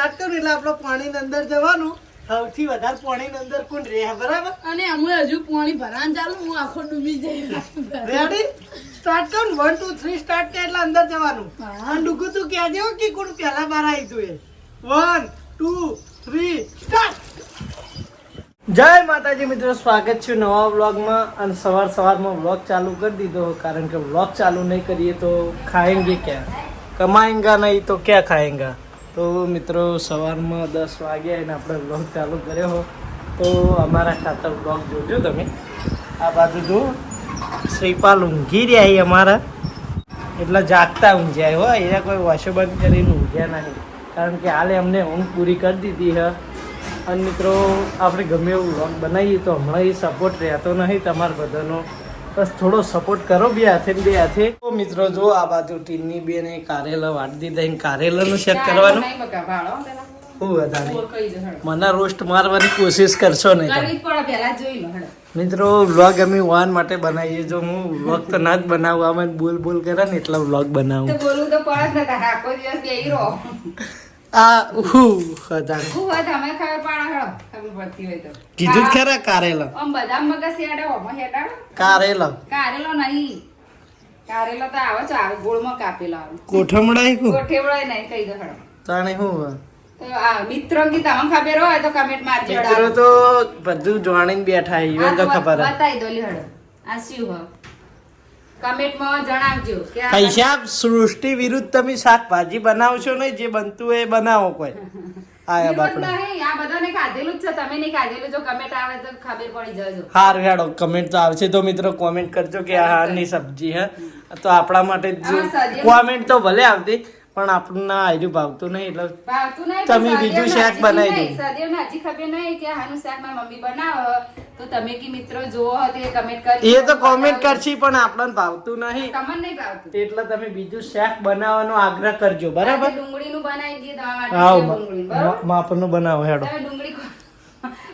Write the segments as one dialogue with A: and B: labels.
A: Start કરું એટલે આપણો પાણી અંદર જવાનું સૌથી વધારે પાણી અંદર કોણ રહે બરાબર
B: અને અમે હજુ પાણી ભરાન ચાલુ હું આખો ડૂબી જઈ
A: રેડી સ્ટાર્ટ કરું 1 2 3 સ્ટાર્ટ કે એટલે અંદર જવાનું અને ડુગુ તું કહેજે કે કોણ પહેલા બાર આવી તું એ 1 2 3 સ્ટાર્ટ જય માતાજી મિત્રો સ્વાગત છે નવા વ્લોગમાં અને સવારમાં વ્લોગ ચાલુ કરી દીધો કારણ કે વ્લોગ ચાલુ નહીં કરીએ તો ખાएंगे क्या કમાएंगा નહીં તો क्या खाएंगा તો મિત્રો સવારમાં 10 વાગ્યા અને આપણે વ્લોગ ચાલુ કર્યો તો અમારા ખાતર વ્લોગ જોજો તમે આ બાજુ જો શ્રીપાલ ઊંઘી રહ્યા અમારા એટલે જાગતા ઊંઘ્યા હો અહીંયા કોઈ વાસો બંધ કરીને ઊંઘ્યા નહીં કારણ કે હાલે અમને ઊંઘ પૂરી કરી દીધી છે અને મિત્રો આપણે ગમે એવું વ્લોગ બનાવીએ તો હમણાં એ સપોર્ટ રહેતો નહીં તમારા બધાનો બસ થોડો સપોર્ટ કરો બે હાથે ને બે હાથે તો મિત્રો જો આ બાજુ ટીનની બેન એ કારેલા વાટી દીધા કારેલાનું શેક કરવાનું હું વધારે મને રોસ્ટ મારવાની કોશિશ કરશો નહીં મિત્રો વ્લોગ અમે વાન માટે બનાવીએ જો હું વ્લોગ તો ના જ બનાવું આમાં બોલ કરે ને એટલા વ્લોગ બનાવું કીધું ખરા કારેલા
B: કારેલો નહીં કારેલો તો આવે છે આવે ગોળમાં કાપેલો આવે
A: કોઠમડાઈ
B: કોઠેવડાય નહીં કહી દો હડો
A: તાણે હું
B: તો આ મિત્રો કી તમને ખબર હોય તો કમેન્ટ મારજો
A: મિત્રો તો બધું જાણીને બેઠા ઈવન તો ખબર
B: બતાઈ દો લી હડો આ શું હો કમેન્ટમાં જણાવજો કે
A: પૈસા સૃષ્ટિ વિરુદ્ધ તમે શાકભાજી બનાવશો નહીં જે બનતું હોય એ બનાવો કોઈ આયા બાપડા
B: નહીં આ બધાને ખાધેલું જ છે તમે નહીં ખાધેલું જો કમેન્ટ આવે તો ખબર પડી જજો
A: હારું હેડો કમેન્ટ તો આવશે તો મિત્રો કોમેન્ટ કરજો કે આ હારની સબ્જી હે તો આપણા માટે કોમેન્ટ તો ભલે આવતી પણ આપણને આયરું ભાવતું નહીં એટલે
B: ભાવતું નહીં
A: તમે બીજું શાક બનાવી દો
B: સદેવને હજી ખબર નહીં કે આનું શાક મારી મમ્મી બનાવે તો તમે કે મિત્રો જોવો તે કમેન્ટ કરી
A: એ તો કોમેન્ટ કરશી પણ આપણને ભાવતું નહીં
B: તમને નહીં ભાવતું
A: એટલે તમે બીજું શાક બનાવવાનો આગ્રહ કરજો બરાબર
B: ડુંગળીનું બનાવી દઈએ તમારા માટે ડુંગળી બરાબર
A: માપનું બનાવો હેડો
B: તમે ડુંગળી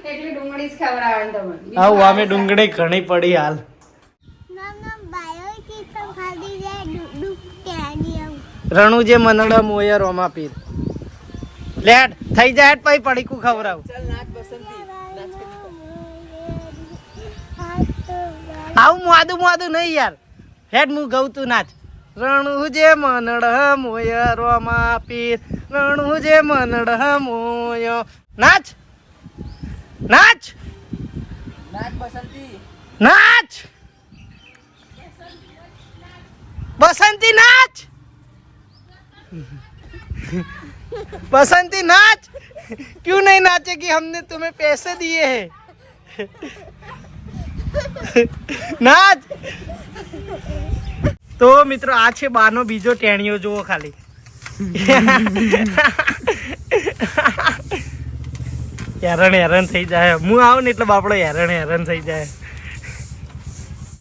B: એટલે ડુંગળી જ ખવડાવવાની તમને
A: આવું અમે ડુંગળી ઘણી પડી હાલ રણુ જે મનડા મોયર ઓમાં પીર લેટ થઈ જાય પછી પડીકું ખવરાવ આવું મોદું નહીં યાર હેડ હું ગઉ તું નાચ રણુ જે મનડા મોયર ઓમાં પીર રણુ જે મનડા મોયો નાચ નાચ નાચ બસંતી નાચ बसंती नाच बसंती नाच क्यों नहीं नाचेगी हमने तुम्हें पैसे दिए हैं नाच तो મિત્રો આ છે બાનો બીજો ટેણીઓ જુઓ ખાલી હેરાન થઈ જાય હું આવું ને એટલે બાપડો હેરાન થઈ જાય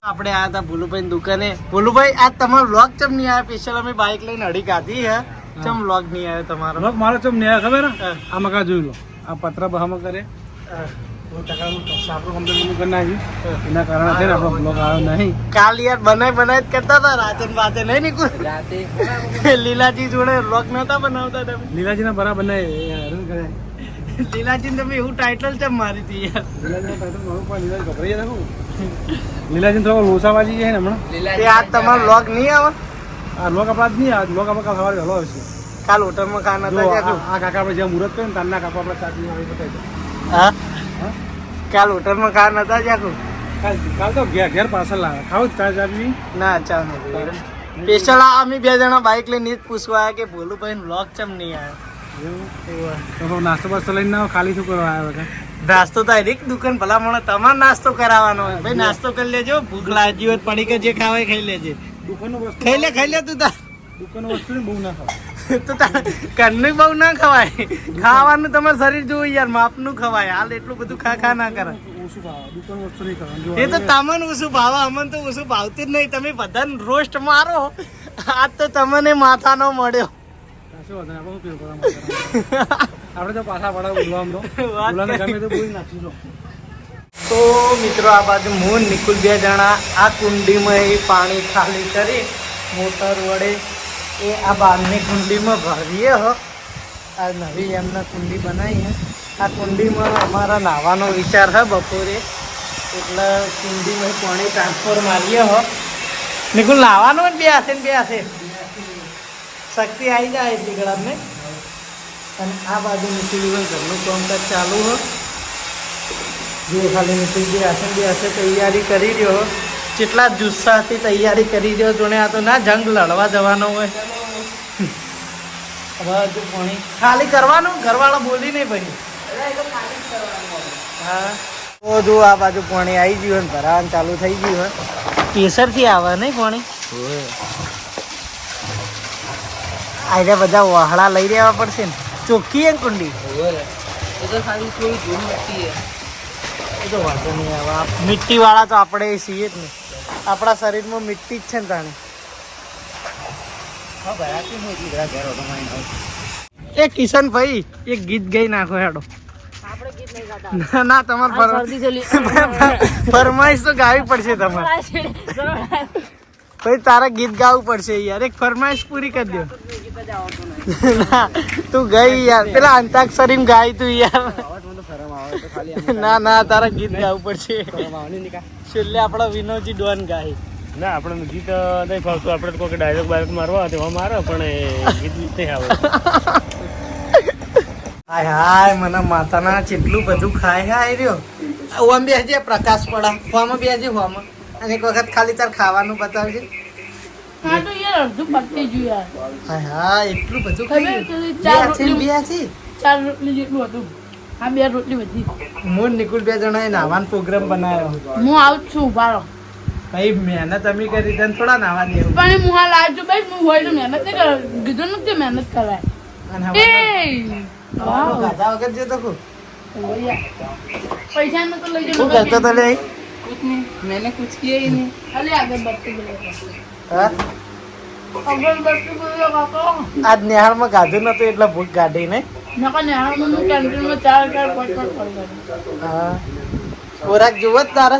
A: આપણે આયા હતા ભોલુભાઈ દુકાને ભોલુભાઈ આ તમારો વ્લોગ ચમ નહીં આવ્યો સ્પેશિયલ અમે બાઇક લઈને અડી કાઢી હે ચમ વ્લોગ નહીં આવ્યો તમારો
C: વ્લોગ મારો ચમ નહીં આવ્યો ખબર ને આમાં કા જોઈ લો આ પત્ર બહામાં કરે એના કારણે છે ને આપણો વ્લોગ આવ્યો નહીં
A: કાલ યાર બનાય કરતા હતા રાતે બાતે નહીં નીકળ લીલાજી જોડે વ્લોગ નતા બનાવતા તમે
C: લીલાજીના બરાબર નહીં
A: લીલાજી તમે એવું ટાઇટલ ચમ મારી હતી યાર
C: લીલાજી થોડો લોસાવાજી છે ને હમણાં
A: આ તમારો વ્લોગ નહીં આવે
C: આ લોક આપણા જ નહીં આવે લોક આપણે કાલ સવારે વહેલો આવશે
A: કાલ હોટલમાં ખાના હતા
C: આ કાકા આપણે જ્યાં મુહૂર્ત કર્યું ને તારના કાકા આપણે ચાકરી આવી બતાવી
A: હા કાલ હોટલમાં ખાના હતા જાકું
C: કાલ તો ઘેર પાર્સલ લાવે ખાવું જ ચાર્જ આપી
A: ના ચાલ સ્પેશિયલ અમે બે જણા બાઇક લઈને જ પૂછવા આવ્યા કે ભોલુભાઈ વ્લોગ ચમ નહીં આવ્યો
C: તો નાસ્તો બાસ્તો લઈને ના ખાલી શું કરવા આવ્યો હતા
A: નાસ્તો તો એક દુકાન ભલા મને તમારે નાસ્તો કરાવવાનો હોય ભાઈ નાસ્તો કરી લેજો ભૂખ લાગી હોય પડી કે જે ખાવાય ખાઈ લેજે
C: દુકાનનું વસ્તુ
A: ખાઈ લે તું તાર
C: દુકાનનું વસ્તુ બહુ ના ખાવ
A: તો ઘરનું બહુ ના ખવાય ખાવાનું તમારું શરીર જોવું યાર માપનું ખવાય હાલ એટલું બધું ખા ના કરે
C: ઓછું ભાવ દુકાન વસ્તુ નહીં ખાવાનું
A: એ તો તમને ઓછું ભાવે અમને તો ઓછું ભાવતું જ નહીં તમે બધાને રોસ્ટ મારો આજ તો તમને માથાનો મળ્યો
C: આપણે તો પાછા પડા બોલવાનું ગમે તો બોલી નાખીશું
A: તો મિત્રો આ બાજુ હું નિકુલ બે જણા આ કુંડીમાં એ પાણી ખાલી કરી મોટર વડે એ આ બહારની કુંડીમાં ભરીએ હો આ નવી એમને કુંડી બનાવી છે. આ કુંડીમાં અમારા નાહવાનો વિચાર છે બપોરે, એટલે કુંડીમાં પાણી ટ્રાન્સફર મારીએ હો. નિકુલ નાહવાનું ને બે હાથે શક્તિ આવી જાય એટલી ગળામ ને. અને આ બાજુ નીકળી ઘરનું કામકાજ ચાલુ હો. જો ખાલી નીકળી બે હાથે તૈયારી કરી રહ્યો. કેટલા જુસ્સાથી તૈયારી કરી રહ્યો જોને. આ તો ના જંગ લડવા જવાનો હોય. હવે પાણી ખાલી કરવાનું, ઘરવાળા બોલી નહીં ભાઈ. હા તો જો આ બાજુ પાણી આવી ગયું ને ભરાવાનું ચાલુ થઈ ગયું હોય. કેસરથી આવે નહીં પાણી. આજે બધા વહાડા લઈ રહેવા પડશે ને. ચોખ્ખી હે કુંડી એ તો વાંધો નહીં આવે. મીઠી વાળા તો આપણે છીએ જ ને. આપણા શરીરમાં મીઠી જ છે ને તાણે. એ કિશન ભાઈ એક ગીત ગઈ નાખો હેડો. ના તમારે ફરમાઈશ તો ગાવી પડશે તમારે. ભાઈ તારે ગીત ગાવું પડશે યાર. એક ફરમાઈશ પૂરી કરી દો. તું ગઈ યાર પેલા અંતાક્ષરી ગાય તું યાર. ના તારે ગીત ગાવું પડશે. છેલ્લે આપડા વિનોદજી ડોન ગાય.
C: ના આપણે ગીત નહીં ફાવતું. આપણે તો કોઈ ડાયરેક્ટ બાયરેક્ટ મારવા તેવા મારે પણ ગીત નહીં આવે.
A: હાય મને માતાના કેટલું બધું ખાય હાય રહ્યો. ઓમ બેસજે પ્રકાશ પડા હોમાં બેસજે હોમાં. અને એક વખત ખાલી તાર ખાવાનું બતાવજે.
D: હા તો યાર અડધું પતી ગયું યાર.
A: હા એટલું બધું ખાઈ
D: ચાર રોટલી જેટલું હતું. હા 2 રોટલી બધી.
A: હું નિકુલ 2 જણાએ નાવાનો પ્રોગ્રામ બનાવ્યો.
D: હું આવું જ છું ઉભા રહો.
A: ભાઈ મહેનત અમે કરી તને થોડા નાવા દેવું.
D: પણ હું હાલ આવજો ભાઈ. હું હોય તો મહેનત નહીં કર કીધું નથી મહેનત કરાય.
A: અને ગાધા વગર જતો ખુબ
D: પૈસા ન તો લઈ
A: શું કરતો તો લે.
D: कुछ नहीं मैंने कुछ किया ही नहीं. अरे अगरबत्ती बोलेगा.
A: હા
D: अगरबत्ती बोलेगा काका.
A: આજ નિહાળમાં ગાધું નતું એટલે ભૂખ કાઢી ને.
D: नका निहाळ में कैंटीन में 4 पॉइंट पड़.
A: હા ખોરાક જુઓ જ તારે.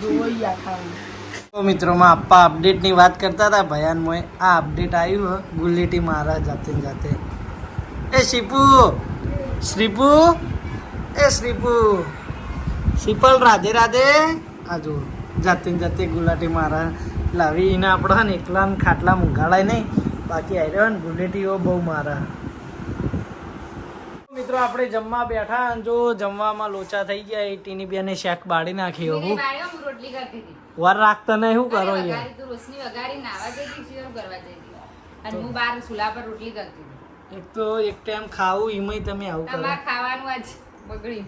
D: જોઈયા ખાવાનું.
A: તો મિત્રોમાં આપા અપડેટની વાત કરતા હતા ભયાન મોય. આ અપડેટ આવ્યું ગુલ્લીટી મારા જાતે એ શીપુ શ્રીપુ એ શ્રીપુ શીપલ રાધે રાધે. આ જો જાતે ગુલાટી મારા લાવી એને આપણે ને એકલા ખાટલા મૂંઘાડાય નહીં. બાકી આવી રહ્યો ને ગુલેટીઓ બહુ મારા. મિત્રો આપણે જમવા બેઠા અને જો જમવામાં લોચા થઈ ગયા. એટીની બેને શાક બાળી નાખી. હું
B: રોટલી કરતી હતી.
A: વાર રાખતા નહીં શું કરો યાર.
B: તું રોશની વગાડી નાવા જતી હતી કરવા જતી અને હું બહાર ચૂલા પર રોટલી કરતી હતી.
A: એક તો એક ટાઈમ ખાવું એમાંય તમે આવું કરો.
B: તમારે ખાવાનું આજ બગડી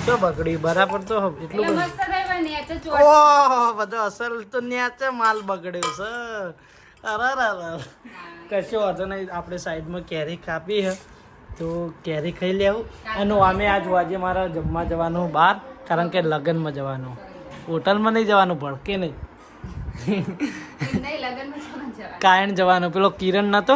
A: તો બગડી બરાબર તો એટલું
B: એટલે
A: બધું.
B: મસ્ત થાય પણ નેચે ચોટ.
A: ઓહ બધો અસલ તો ન્યાચે માલ બગડ્યો છે. અરે કશો વાંધો નહીં. આપણે સાઈડમાં કેરી કાપી હે તો કેરી ખાઈ લેવું. અને અમે આજ વાજે મારા જમવા જવાનું બહાર, કારણ કે લગ્નમાં જવાનું. હોટલમાં નહીં જવાનું, ભડકે નહીં.
B: નહીં લગનમાં જવાનું.
A: કાયણ જવાનું. પેલો કિરણ નતો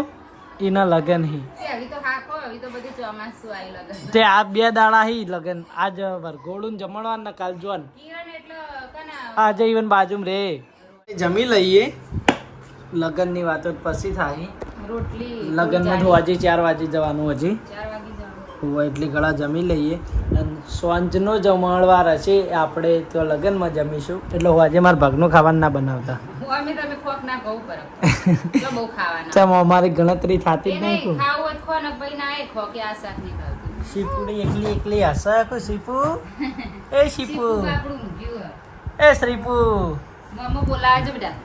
A: એના લગન હી.
B: હવે તો હાકો હવે તો બધું ચોમાસું આવી લગન.
A: તે આ 2 દાડા હી લગન. આજ વરઘોડું જમણવાનું ને કાલ જોવાનું.
B: કિરણ એટલે કના
A: આજે ઇવન બાજુમાં રે જમી લઈએ. લગનની વાતો પછી થાય.
B: રોટલી
A: લગનમાં તો આજે 4 વાગે જવાનું. હજી
B: 4 વાગી જવાનું.
A: હોય એટલી ઘણા જમી લઈએ. અને સાંજનો જમણવાર હશે આપણે તો લગનમાં જમીશું. એટલે હું આજે મારા ભાગનું ખાવાનું ના બનાવતા.
B: અમે તમે ખોક ના કહું પર તો બહુ ખાવાના.
A: ચમ અમારી ગણતરી થતી જ
B: એ
A: નહીં.
B: નહીં ખાવું હોય તો ખો ને ભાઈ ના એ ખો કે આ શાક નહીં ખાવતું.
A: શીપુડી એકલી હશે કો શીપુ. એ શીપુ
B: આપણું ઊંઘ્યું
A: એ શ્રીપુ.
B: મમ્મો બોલાવે છે બેટા.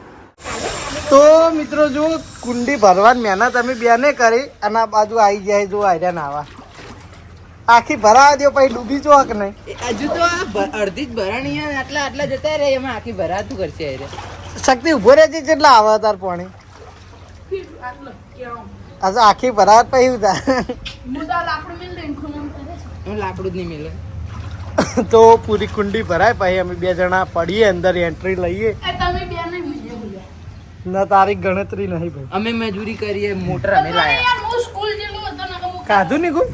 A: તો મિત્રો જો કુંડી ભરવાની મહેનત અમે બેને કરી. અને આ બાજુ આવી જાય જો આર્યા નાવા. આખી ભરાવા દો પછી ડૂબી જો કે નહીં.
E: હજુ તો આ અડધી જ ભરાણી હે, આટલા જતા રહે એમાં આખી ભરાતું કરશે અરે.
A: શક્તિ ઉભો રહેજે કેટલા આવે તાર પાણી. આજે આખી ભરાવત પછી ઉતાર.
D: મુદા લાકડું મિલ દે ખોલમ કરે છે.
E: હું લાકડું જ નહીં મિલે.
A: તો પૂરી કુંડી ભરાય પછી અમે 2 જણા પડીએ અંદર એન્ટ્રી લઈએ.
D: એ તમે બે ને બીજે બોલ્યા.
A: ના તારી ગણતરી નહીં ભાઈ.
E: અમે મજૂરી કરીએ, મોટર અમે લાયા.
D: યાર હું સ્કૂલ જેલો હતો ને હું
A: કાધું નહીં કોઈ.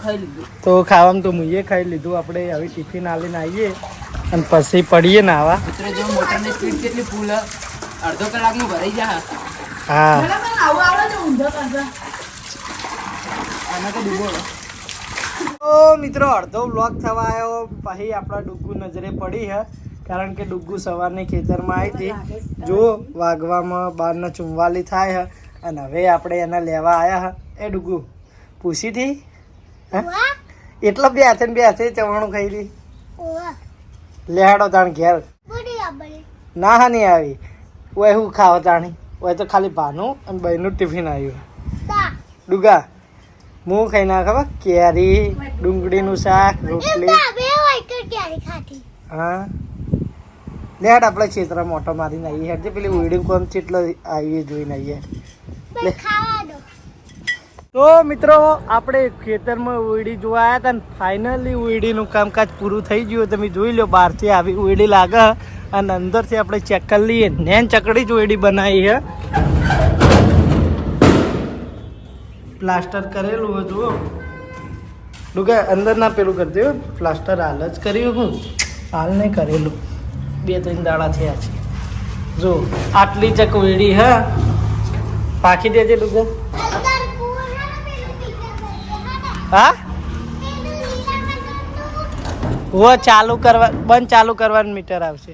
E: ખાઈ લીધું.
A: તો ખાવામાં તો મુઈએ ખાઈ લીધું. આપણે હવે ટિફિન આલીને આવીએ અને પછી પડીએ નાવા.
E: મિત્રો જો મોટરની સ્પીડ કેટલી ફૂલ હે, અડધો કલાકમાં ભરાઈ જા.
A: હા
D: આવું આવડે છે ઊંધો કરતા
A: તો મિત્રો અડધો બ્લોગ થવા આવ્યો પછી આપણા ડુગ્ગુ નજરે પડી હે કારણ કે ડુગ્ગુ સવારની ખેતરમાં આવી હતી જો વાગવામાં 12:44 થાય હે અને હવે આપણે એને લેવા આવ્યા હે એ ડુગ્ગુ પૂછી હતી એટલો બે હાથે ચવાણું ખાઈ હતી લેહાડો તાણ ઘેર ના હા નહીં આવી ઓય હું ખાવ તાણી ઓય તો ખાલી ભાનું અને બહેનું ટિફિન આવ્યું ડુગા હું ખાઈ ના ખબર કેરી ડુંગળીનું શાક રોટલી હા લેહાડ આપણે ક્ષેત્ર મોટો મારીને આવીએ હેડ પેલી ઉડીને કોમ ચેટલો આવીએ જોઈને આવીએ તો મિત્રો આપણે ખેતરમાં ઉડી જોવા આવ્યા હતા ને ફાઇનલી ઉડીનું કામકાજ પૂરું થઈ ગયું તમે જોઈ લો બહારથી આવી ઉડી લાગે અને અંદરથી આપણે ચેક કરી લઈએ નેન ચકડી જ ઉડી બનાવી છે પ્લાસ્ટર કરેલું હતું ડુગા અંદર ના પેલું કરી દઉં પ્લાસ્ટર હાલ જ કર્યું હું હાલ નહીં કરેલું 2-3 દાડા થયા છે જો આટલી ચક ઉડી હા પાકી દેજે ડુગા હા वो चालू करवा बंद चालू करવાનું મીટર આવશે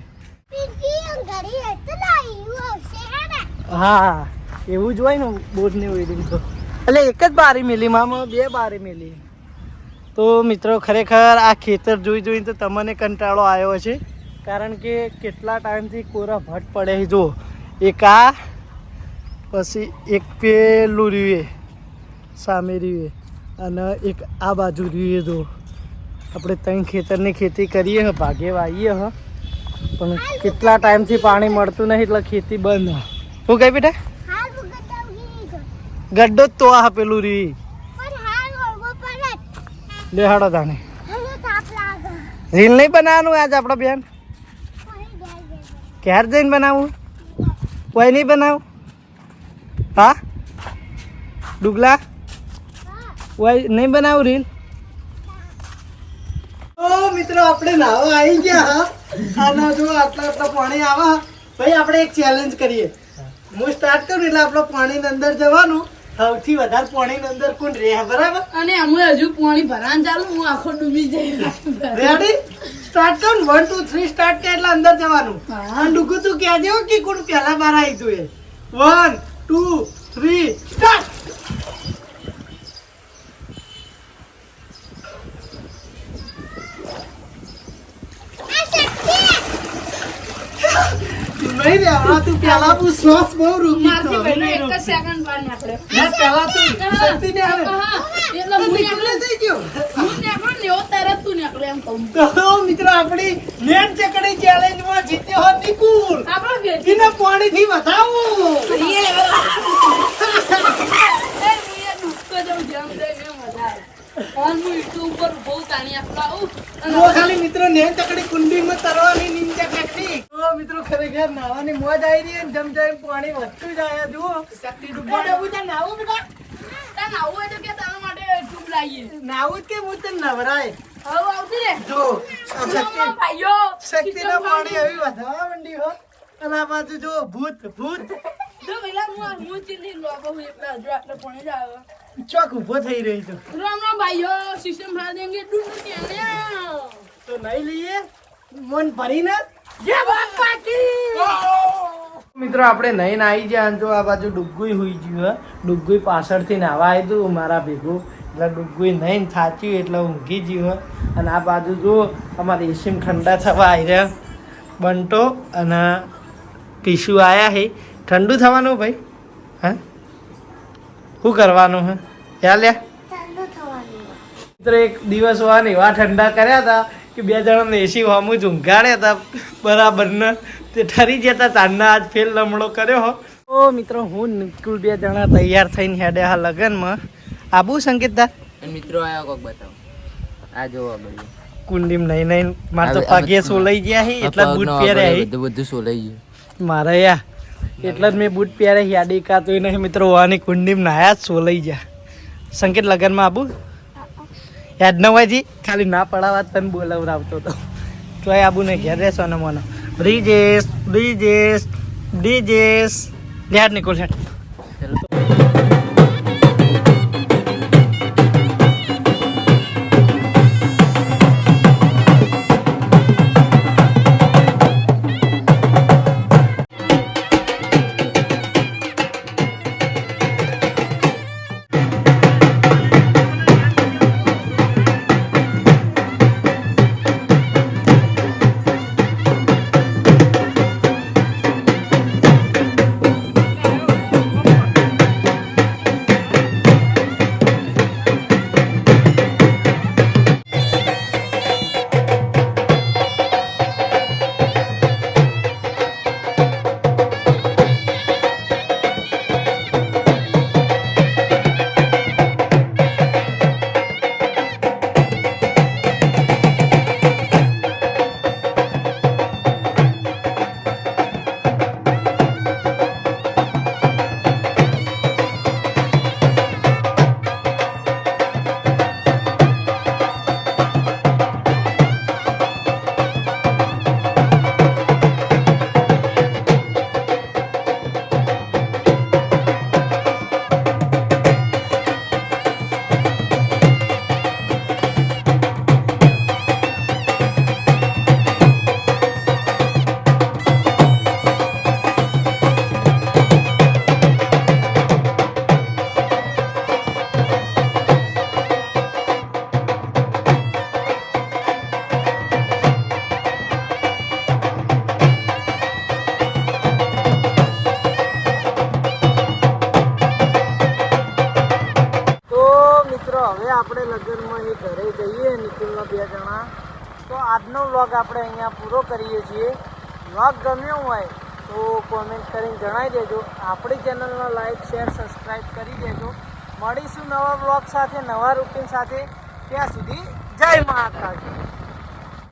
A: હા એવું જ હોય ને બોર્ડની વેડિંગ તો એટલે એક જ બારી મેલી મામા 2 બારી મેલી તો મિત્રો ખરેખર આ ખેતર જોઈને તો તમને કંટાળો આવ્યો છે કારણ કે કેટલા ટાઈમથી કોરા ભટ પડે છે જો એક આ પછી એક પેલું રીવે સામે રીવે અને એક આ બાજુ રીવે જો આપણે 3 ખેતરની ખેતી કરીએ હ ભાગે વાવીએ હ પણ કેટલા ટાઈમથી પાણી મળતું નહીં એટલે ખેતી બંધ શું કહે બેટા ગड्ढो તો આ પેલું રી લેહાડો તાને રીલ નહીં બનાવવાનું આજ આપણો બેન ક્યારે જઈને બનાવવું કોઈ નહીં બનાવું હા ડુગલા કોઈ નહીં બનાવું રીલ મિત્રો આપણે નાવા આવી ગયા અને જો આટલા પાણી આવે ભાઈ આપણે એક ચેલેન્જ કરીએ હું સ્ટાર્ટ કરું એટલે આપણે પાણીની અંદર જવાનું સૌથી વધારે પાણીની અંદર કોણ રહે બરાબર
D: અને અમે હજુ પાણી ભરાન ચાલુ હું આખો ડૂબી જઈ
A: રેડી સ્ટાર્ટ કરું 1 2 3 સ્ટાર્ટ કરે એટલે અંદર જવાનું અને ડુગુ તું કહેજે કે કોણ પહેલા બાર આવી તું એ 1 2 3 સ્ટાર્ટ નહીં રે હમણાં તું પેલા તું શ્વાસ બહુ રૂકી તો
D: એક જ સેકન્ડ બાર નીકળે
A: ના પેલા તું શક્તિ ને આવે
D: એટલે હું
A: નીકળે થઈ ગયો
D: હું નીકળું ને એવો તરત તું નીકળે એમ કહું
A: તો મિત્રો આપણી નેટ ચકડી ચેલેન્જ માં જીત્યો હતો નિકુલ
D: આપણે વેચી
A: એને પાણી થી વધાવો ખાલી મિત્રો નેટ ચકડી કુંડી માં તરવાની નીચે ફેંકી તો મિત્રો ખરેખર નાવાની મોજ આવી રહી અને જમ જમ પાણી વધતું જાય જુઓ શક્તિ ડૂબવા નાવું બેટા
D: નાવું હોય તો કે તારા માટે ટ્યુબ લાવીએ
A: નાવું કે હું તને નવરાય
D: હવે આવતી રે
A: જો
D: ભાઈઓ
A: શક્તિના પાણી આવી વધવા માંડી હો અને આ બાજુ જો ભૂત
D: જો પેલા હું ચીલી લોબો હું એકલા હજુ આટલે પાણી જ આવે
A: ચોક ઉભો થઈ રહી છું
D: રામ રામ ભાઈઓ સિસ્ટમ ભરા દેંગે ડૂબ કે
A: તો નહીં લઈએ મન ભરીને
D: જે વાત પાકી
A: મિત્રો આપણે નહીં આવી ગયા જો આ બાજુ ડુગ્ગુઈ હોઈ ગયું હે ડુગ્ગુઈ પાછળથી નાવા આવ્યું મારા ભેગું એટલે ડુગ્ગુઈ નહીં થાચ્યું એટલે ઊંઘી ગયું હે અને આ બાજુ જો અમારે એસીમ ઠંડા થવા આવી રહ્યા બંટો અને પીસુ આવ્યા હે ઠંડુ થવાનું ભાઈ હા શું કરવાનું હે ખ્યાલ મિત્રો એક દિવસ વાને એવા ઠંડા કર્યા હતા કે 2 જણાને એસી વામું જ ઊંઘાડ્યા હતા બરાબર ને તે ઠરી જતા તારના આજ ફેલ લમણો કર્યો હો તો મિત્રો હું નિકુલ 2 જણા તૈયાર થઈને હેડે હા લગનમાં આબુ સંકેતદા
E: મિત્રો આયા કોક બતાવો આ જોવા બળી
A: કુંડીમ નહીં માર તો પગે સોલાઈ ગયા હે એટલા બૂટ પહેર્યા હે
E: બધું સોલાઈ ગયું
A: મારે યા એટલા જ મેં બૂટ પહેર્યા યાડી કા તો નહીં મિત્રો વાની કુંડીમ નાયા જ સોલાઈ ગયા સંકેત લગનમાં આબુ યાદ ન હોય જી ખાલી ના પડાવા તને બોલાવરાવતો તો ચોય આબુ ને ઘેર રહેશો ને મને બ્રિજેશ યાદ નિકોલ હેઠ મિત્રો હવે આપણે લગ્નમાં એ ઘરે જઈએ નિકુલના 2 જણા. તો આજનો વ્લોગ આપણે અહીંયા પૂરો કરીએ છીએ. વ્લોગ ગમ્યો હોય તો કોમેન્ટ કરીને જણાવી દેજો. આપણી ચેનલમાં લાઈક શેર સબસ્ક્રાઈબ કરી દેજો. મળીશું નવા વ્લોગ સાથે, નવા રૂટીન સાથે. ત્યાં સુધી જય મહાકાલ.